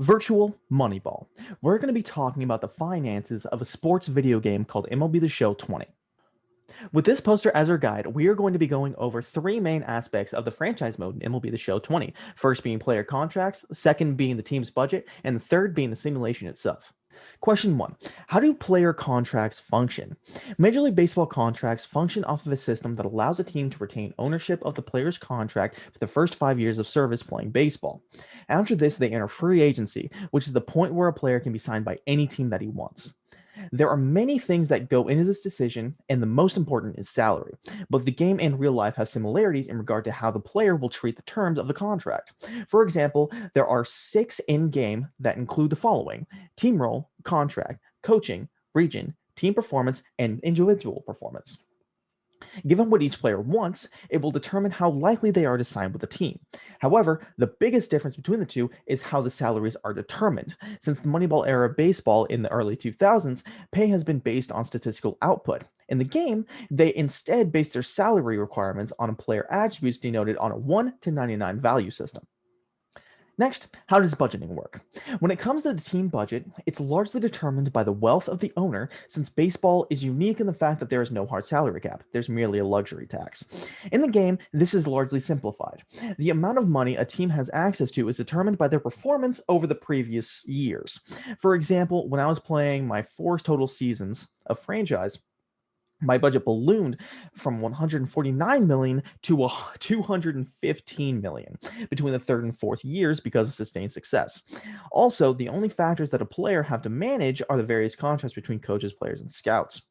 Virtual Moneyball. We're going to be talking about the finances of a sports video game called MLB The Show 20. With this poster as our guide, we are going to be going over three main aspects of the franchise mode in MLB The Show 20. First being player contracts, second being the team's budget, and the third being the simulation itself. Question 1. How do player contracts function? Major League Baseball contracts function off of a system that allows a team to retain ownership of the player's contract for the first 5 years of service playing baseball. After this, they enter free agency, which is the point where a player can be signed by any team that he wants. There are many things that go into this decision, and the most important is salary. Both the game and real life have similarities in regard to how the player will treat the terms of the contract. For example, there are 6 in-game that include the following: team role, contract, coaching, region, team performance, and individual performance. Given what each player wants, it will determine how likely they are to sign with a team. However, the biggest difference between the two is how the salaries are determined. Since the Moneyball era of baseball in the early 2000s, pay has been based on statistical output. In the game, they instead base their salary requirements on player attributes denoted on a 1 to 99 value system. Next, how does budgeting work? When it comes to the team budget, it's largely determined by the wealth of the owner, since baseball is unique in the fact that there is no hard salary cap. There's merely a luxury tax. In the game, this is largely simplified. The amount of money a team has access to is determined by their performance over the previous years. For example, when I was playing my 4 total seasons of franchise, my budget ballooned from 149 million to 215 million between the third and fourth years because of sustained success. Also, the only factors that a player have to manage are the various contracts between coaches, players, and scouts.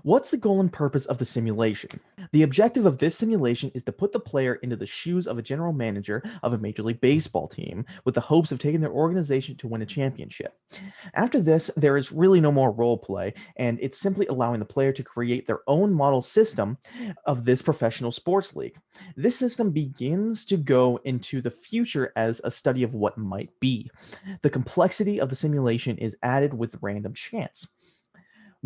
What's the goal and purpose of the simulation? The objective of this simulation is to put the player into the shoes of a general manager of a Major League Baseball team with the hopes of taking their organization to win a championship. After this, there is really no more role play, and it's simply allowing the player to create their own model system of this professional sports league. This system begins to go into the future as a study of what might be. The complexity of the simulation is added with random chance.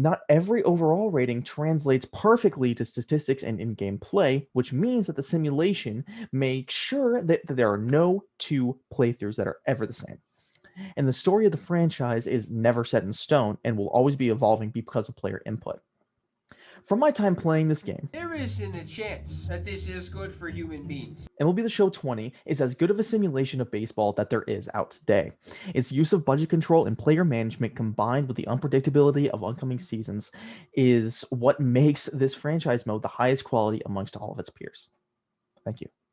Not every overall rating translates perfectly to statistics and in-game play, which means that the simulation makes sure that there are no two playthroughs that are ever the same. And the story of the franchise is never set in stone and will always be evolving because of player input. From my time playing this game, There isn't a chance that this is good for human beings. MLB The Show 20 is as good of a simulation of baseball that there is out today. Its use of budget control and player management combined with the unpredictability of upcoming seasons is what makes this franchise mode the highest quality amongst all of its peers. Thank you.